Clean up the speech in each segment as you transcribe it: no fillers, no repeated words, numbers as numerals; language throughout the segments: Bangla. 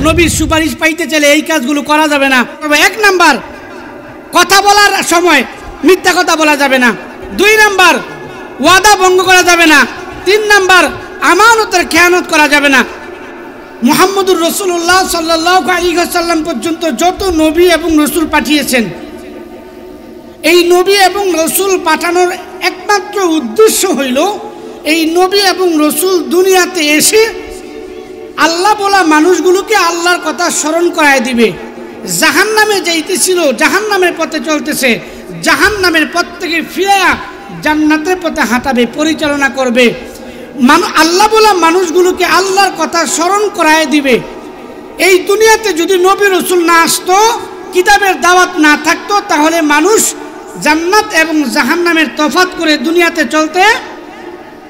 নবীর সুপারিশ পাইতে চাইলে এই কাজগুলো করা যাবে না। তবে 1 নাম্বার, কথা বলার সময় মিথ্যা কথা বলা যাবে না। 2 নাম্বার, ওয়াদা ভঙ্গ করা যাবে না। 3 নাম্বার, আমানতের খেয়ানত করা যাবে না। মুহাম্মদুর রাসূলুল্লাহ সাল্লাল্লাহু আলাইহি ওয়াসাল্লাম পর্যন্ত যত নবী এবং রাসূল পাঠিয়েছেন, এই নবী এবং রাসূল পাঠানোর একমাত্র উদ্দেশ্য হইল এই নবী এবং রাসূল দুনিয়াতে এসে আল্লাহ বলা মানুষগুলোকে আল্লাহর কথা স্মরণ করায় দিবে। জাহান্নামে যাইতেছিল, জাহান্নামের পথে চলতেছে, জাহান্নামের পথ থেকে ফিরে জান্নাতের পথে হাঁটাবে, পরিচালনা করবে। আল্লাহ বলা মানুষগুলোকে আল্লাহর কথা স্মরণ করায় দিবে। এই দুনিয়াতে যদি নবী রাসূল না আসতো, কিতাবের দাওয়াত না থাকতো, তাহলে মানুষ জান্নাত এবং জাহান্নামের তফাৎ করে দুনিয়াতে চলতে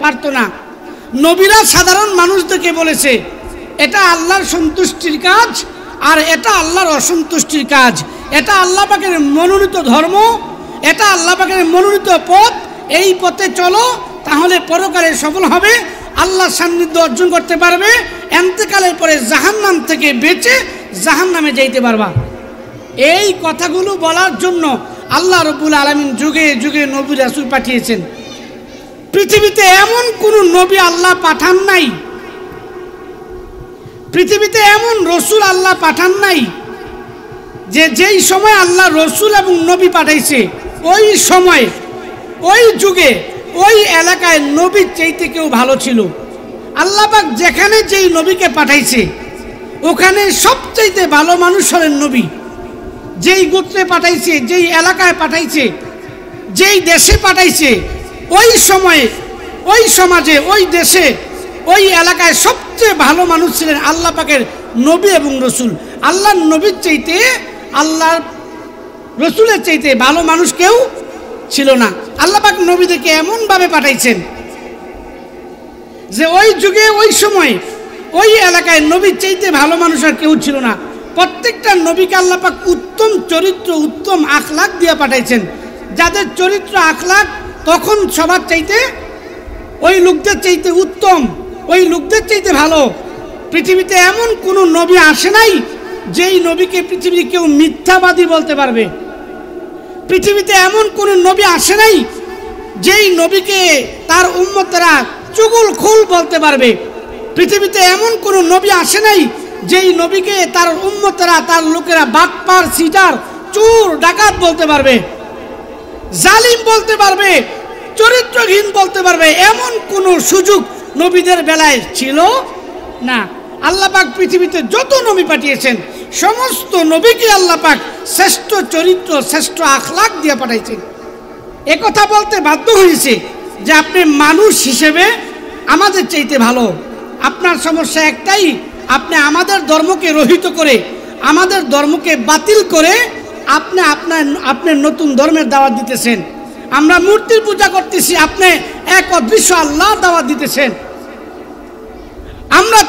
পারতো না। নবীরা সাধারণ মানুষদেরকে বলেছে এটা আল্লাহর সন্তুষ্টির কাজ আর এটা আল্লাহর অসন্তুষ্টির কাজ, এটা আল্লাহ পাকের মনোনীত ধর্ম, এটা আল্লাহ পাকের মনোনীত পথ, এই পথে চলো, তাহলে পরকালে সফল হবে, আল্লাহর সান্নিধ্য অর্জন করতে পারবে, এন্তেকালের পরে জাহান্নাম থেকে বেঁচে জাহান্নামে যাইতে পারবা। এই কথাগুলো বলার জন্য আল্লাহ রাব্বুল আলামিন যুগে যুগে নবী রাসূল পাঠিয়েছেন। পৃথিবীতে এমন কোন নবী আল্লাহ পাঠান নাই, পৃথিবীতে এমন রাসূল আল্লাহ পাঠান নাই যে যেই সময় আল্লাহ রাসূল এবং নবী পাঠাইছে ওই সময়, ওই যুগে, ওই এলাকায় নবীর চাইতে কেউ ভালো ছিল। আল্লাহ পাক যেখানে যেই নবীকে পাঠাইছে ওখানে সবচাইতে ভালো মানুষ হলেন নবী। যেই গোত্রে পাঠাইছে, যেই এলাকায় পাঠাইছে, যেই দেশে পাঠাইছে, ওই সময়ে, ওই সমাজে, ওই দেশে, ওই এলাকায় সবচেয়ে ভালো মানুষ ছিলেন আল্লাহ পাকের নবী এবং রসুল। আল্লাহর নবীর চাইতে, আল্লাহর রসুলের চাইতে ভালো মানুষ কেউ ছিল না। আল্লাহ পাক নবীদেরকে এমনভাবে পাঠাইছেন যে ওই যুগে, ওই সময়, ওই এলাকায় নবীর চাইতে ভালো মানুষ আর কেউ ছিল না। প্রত্যেকটা নবীকে আল্লাহ পাক উত্তম চরিত্র, উত্তম আখলাক দিয়ে পাঠাইছেন, যাদের চরিত্র আখলাক তখন সবার চাইতে, ওই লোকদের চাইতে উত্তম, ওই লোকদের চাইতে ভালো। পৃথিবীতে এমন কোনো নবী আসে নাই যেই নবীকে পৃথিবীর কেউ মিথ্যাবাদী বলতে পারবে। পৃথিবীতে এমন কোনো নবী আসে নাই যেই নবীকে তার উম্মতেরা চুগলখোর বলতে পারবে। পৃথিবীতে এমন কোনো নবী আসে নাই যেই নবীকে তার উম্মতেরা, তার লোকেরা বাটপার, সিটার, চোর, ডাকাত বলতে পারবে, জালিম বলতে পারবে, চরিত্রহীন বলতে পারবে। এমন কোনো সুযোগ নবীদের বেলায় ছিল না। আল্লাহ পাক পৃথিবীতে যত নবী পাঠিয়েছেন সমস্ত নবীকে আল্লাহ পাক শ্রেষ্ঠ চরিত্র, শ্রেষ্ঠ আখলাক দিয়ে পাঠাইছেন। একথা বলতে বাধ্য হয়েছে যে আপনি মানুষ হিসেবে আমাদের চাইতে ভালো। আপনার সমস্যা একটাই, আপনি আমাদের ধর্মকে রহিত করে, আমাদের ধর্মকে বাতিল করে আপনি নতুন ধর্মের দাওয়াত দিতেছেন। আমরা মূর্তির পূজা করতেছি, আপনি এক অদৃশ্য আল্লাহর দাওয়াত দিতেছেন। আমরা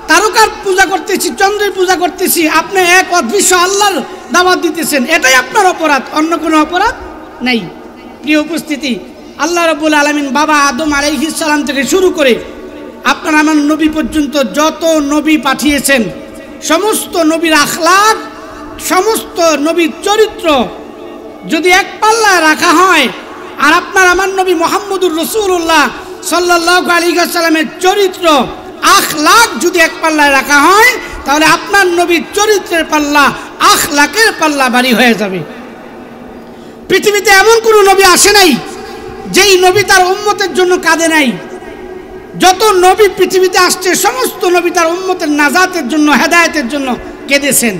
তারকার পূজা করতেছি, চন্দ্রের পূজা করতেছি, আপনি এক অদৃশ্য আল্লাহর দাওয়াত দিতেছেন। এটাই আপনার অপরাধ, অন্য কোনো অপরাধ নেই। প্রিয় উপস্থিতি, আল্লাহ রাব্বুল আলামিন বাবা আদম আলাইহিস সালাম থেকে শুরু করে আপনার আমার নবী পর্যন্ত যত নবী পাঠিয়েছেন, সমস্ত নবীর আখলাক, সমস্ত নবীর চরিত্র যদি এক পাল্লায় রাখা হয় আর আপনার আমার নবী মুহাম্মদুর রাসূলুল্লাহ সাল্লাল্লাহু আলাইহি ওয়াসাল্লামের চরিত্র, আখলাক যদি এক পাল্লায় রাখা হয়, তাহলে আপনার নবীর চরিত্রের পাল্লা, আখলাকের পাল্লা ভারী হয়ে যাবে। পৃথিবীতে এমন কোনো নবী আসে নাই যেই নবী তার উম্মতের জন্য কাঁদে নাই। যত নবী পৃথিবীতে আসছে সমস্ত নবী তার উম্মতের নাজাতের জন্য, হেদায়েতের জন্য কেঁদেছেন।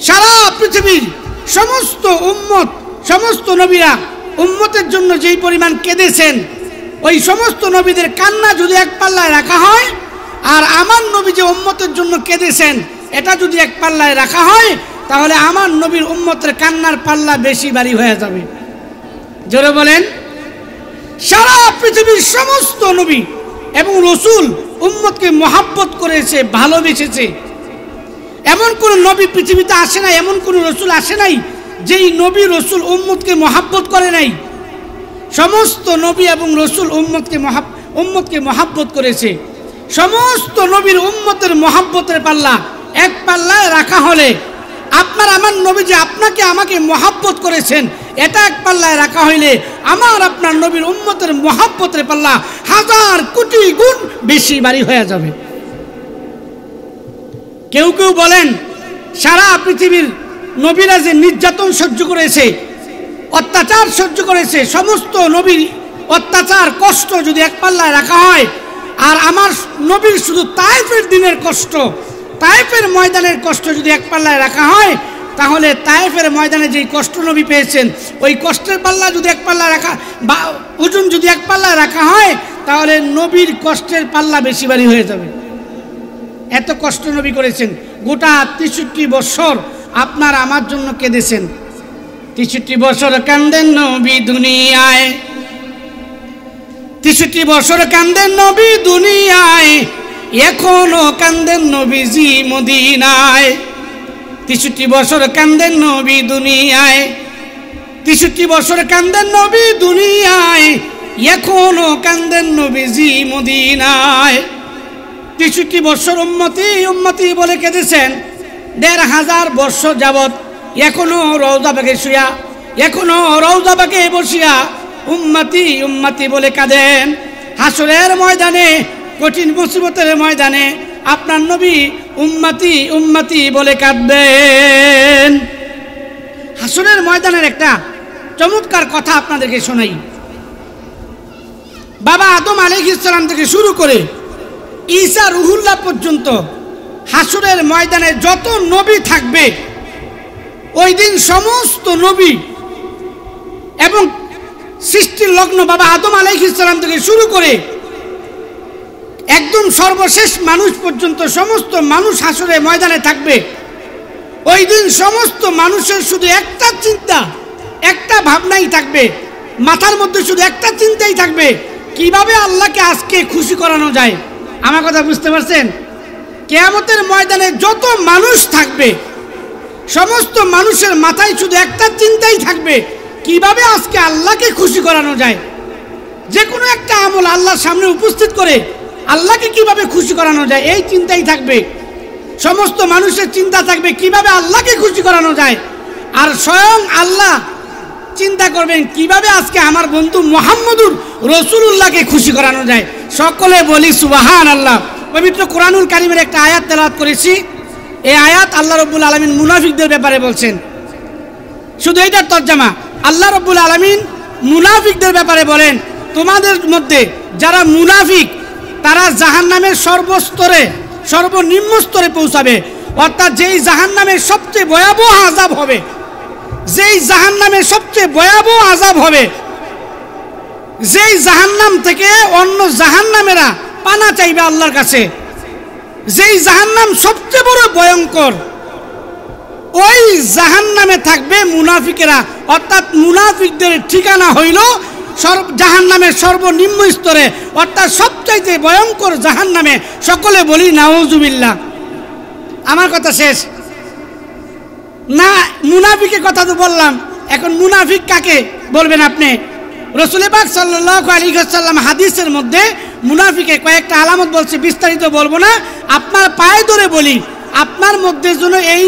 সারা পৃথিবীর সমস্ত উম্মত, সমস্ত নবীরা উম্মতের জন্য যেই পরিমাণ কেঁদেছেন, ওই সমস্ত নবীদের কান্না যদি এক পাল্লায় রাখা হয় আর আমার নবী যে উম্মতের জন্য কেঁদেছেন এটা যদি এক পাল্লায় রাখা হয়, তাহলে আমার নবীর উম্মতের কান্নার পাল্লা বেশি ভারী হয়ে যাবে। জোরে বলেন। সারা পৃথিবীর সমস্ত নবী এবং রসুল উম্মতকে মহাব্বত করেছে, ভালোবেসেছে। এমন কোন নবী পৃথিবীতে আসে নাই, এমন কোন রসুল আসে নাই যেই নবী রসুল উম্মতকে মহাব্বত করে নাই। সমস্ত নবী এবং রসুল উম্মতকে মহাব্বত করেছে। সমস্ত নবীর উম্মতের মহাব্বতের পাল্লা পাল্লায় রাখা হলে আপনার আমার নবী যে আপনাকে আমাকে মহাব্বত করেছেন এটা এক পাল্লায় রাখা হইলে আমার আপনার নবীর উম্মতের মহাব্বতের পাল্লা হাজার কোটি গুণ বেশি ভারী হয়ে যাবে। কেউ কেউ বলেন সারা পৃথিবীর নবীরা যে নির্যাতন সহ্য করেছে, অত্যাচার সহ্য করেছে, সমস্ত নবীর অত্যাচার কষ্ট যদি এক পাল্লায় রাখা হয় আর আমার নবীর শুধু তায়েফের দিনের কষ্ট, তায়েফের ময়দানের কষ্ট যদি এক পাল্লায় রাখা হয়, তাহলে তায়েফের ময়দানে যেই কষ্ট নবী পেয়েছেন ওই কষ্টের পাল্লা যদি এক পাল্লা রাখা বা ওজন যদি এক পাল্লায় রাখা হয়, তাহলে নবীর কষ্টের পাল্লা বেশি ভারী হয়ে যাবে। এত কষ্ট নবী করেছেন, গোটা 63 বছর আপনার আমার জন্য কেঁদেছেন। 63 বছর কান্দেন নবী দুনিয়ায়, 63 বছর কান্দেন নবী দুনিয়ায়, এখনো কান্দেন নবীজি মদিনায়। 63 বছর কান্দেন নবী দুনিয়ায়, 63 বছর কান্দেন নবী দুনিয়ায়, এখনো কান্দেন নবীজি মদিনায়। 63 বছর উম্মতি উম্মতি বলে কেঁদেছেন, 1500 বছর যাবৎ এখনো রওজা বাগে শুয়া, এখনো রওজা বাগে বসিয়া উম্মতি উম্মতি বলে কাঁদেন। হাসরের ময়দানে, কঠিন মুসিবতের ময়দানে আপনার নবী উম্মতি উম্মতি বলে কাঁদবেন। হাসরের ময়দানের একটা চমৎকার কথা আপনাদেরকে শোনাই। বাবা আদম আলাইহিস সালাম থেকে শুরু করে ঈসা রুহুল্লাহ পর্যন্ত হাসরের ময়দানে যত নবী থাকবে, ওই দিন সমস্ত নবী এবং সৃষ্টির লগ্ন বাবা আদম আলাইহিস সালাম থেকে শুরু করে একদম সর্বশেষ মানুষ পর্যন্ত সমস্ত মানুষ হাসরের ময়দানে থাকবে। ওই দিন সমস্ত মানুষের শুধু একটা চিন্তা, একটা ভাবনাই থাকবে, মাথার মধ্যে শুধু একটা চিন্তাই থাকবে, কিভাবে আল্লাহকে আজকে খুশি করানো যায়। আমার কথা বুঝতে পারছেন? কিয়ামতের ময়দানে যত মানুষ থাকবে সমস্ত মানুষের মাথায় শুধু একটা চিন্তাই থাকবে, কিভাবে আজকে আল্লাহকে খুশি করানো যায়। যে কোনো একটা আমল আল্লাহর সামনে উপস্থিত করে আল্লাহকে কিভাবে খুশি করানো যায়, এই চিন্তাই থাকবে। সমস্ত মানুষের চিন্তা থাকবে কিভাবে আল্লাহকে খুশি করানো যায়। আর স্বয়ং আল্লাহ চিন্তা করবেন কিভাবে আজকে আমার বন্ধু মুহাম্মদুর রাসূলুল্লাহকে খুশি করানো যায়। সকলে বলি সুবহানাল্লাহ। পবিত্র কোরআনুল কারীমের একটা আয়াত তেলাওয়াত করেছি। এই আয়াত আল্লাহ রাব্বুল আলামিন মুনাফিকদের ব্যাপারে বলছেন। শুধু এইটার তরজমা, আল্লাহ রাব্বুল আলামিন মুনাফিকদের ব্যাপারে বলেন, তোমাদের মধ্যে যারা মুনাফিক তারা জাহান্নামের সর্বস্তরে সর্বনিম্ন স্তরে পৌঁছাবে। অর্থাৎ যেই জাহান্নামের সবচেয়ে ভয়াবহ আযাব হবে, যেই জাহান্নামের সবচেয়ে ভয়াবহ আযাব হবে, যেই জাহান্নাম থেকে অন্য জাহান্নামেরা পানা চাইবে আল্লাহর কাছে, যেই জাহান্নাম সবচেয়ে বড় ভয়ঙ্কর, ওই জাহান্নামে থাকবে মুনাফিকেরা। অর্থাৎ মুনাফিকদের ঠিকানা হইল জাহান্নামের সর্বনিম্ন স্তরে, অর্থাৎ সবচাইতে ভয়ঙ্কর জাহান্নামে। সকলে বলি নাউজুবিল্লাহ। আমার কথা শেষ না, মুনাফিকের কথা তো বললাম, এখন মুনাফিক কাকে বলবেন আপনি? রাসূল পাক সাল্লাল্লাহু আলাইহি ওয়াসাল্লাম হাদিসের মধ্যে মুনাফিকের কয়েকটা আলামত বলছে, বিস্তারিত বলবো না, আপনার পায়ে ধরে বলি, আপনার মধ্যে যেন এই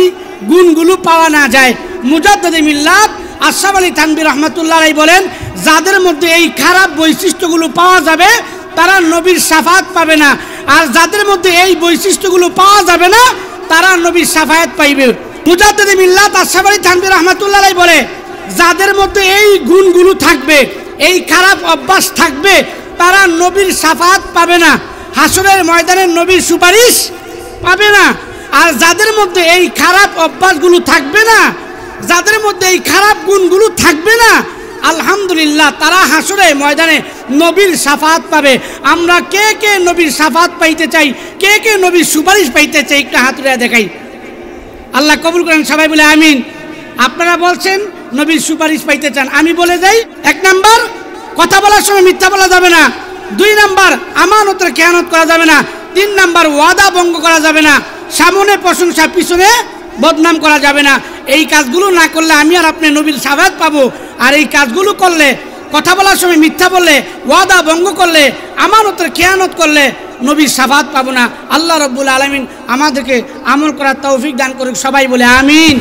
গুণগুলো পাওয়া না যায়। মুজাদ্দিদে মিল্লাত আশরাফ আলী থানভী রাহমাতুল্লাহ আলাইহি বলেন, যাদের মধ্যে এই খারাপ বৈশিষ্ট্যগুলো পাওয়া যাবে তারা নবীর শাফায়াত পাবে না, আর যাদের মধ্যে এই বৈশিষ্ট্যগুলো পাওয়া যাবে না তারা নবীর শাফায়াত পাইবে। মুজাদ্দিদে মিল্লাত আশরাফ আলী থানভী রাহমাতুল্লাহ আলাইহি বলে, যাদের মধ্যে এই গুণগুলো থাকবে, এই খারাপ অভ্যাস থাকবে, তারা নবীর শাফায়াত পাবে না, হাসরের ময়দানে নবীর সুপারিশ পাবে না। আর যাদের মধ্যে এই খারাপ অভ্যাসগুলো থাকবে না, যাদের মধ্যে এই খারাপ গুণগুলো থাকবে না, আলহামদুলিল্লাহ তারা হাসরের ময়দানে নবীর শাফায়াত পাবে। আমরা কে কে নবীর শাফায়াত পাইতে চাই, কে কে নবীর সুপারিশ পাইতে চাই, একটু হাত উঠিয়ে দেখাই। আল্লাহ কবুল করেন, সবাই বলে আমিন। আপনারা বলছেন নবীর সুপারিশ পাইতে চান, আমি বলে যাই, 1 নাম্বার কথা বলার সময় মিথ্যা বলা যাবে না, 2 নাম্বার আমানতের খেয়ানত করা যাবে না, 3 নাম্বার ওয়াদা ভঙ্গ করা যাবে না, সামনে প্রশংসা পিছনে বদনাম করা যাবে না। এই কাজগুলো না করলে আমি আর আপনি নবীর শাফায়াত পাবো। আর এই কাজগুলো করলে, কথা বলার সময় মিথ্যা বললে, ওয়াদা ভঙ্গ করলে, আমানতের খেয়ানত করলে, নবীর শাফাত পাবো না। আল্লাহ রব্বুল আলামিন আমাদেরকে আমল করার তৌফিক দান করুক। সবাই বলে আমিন।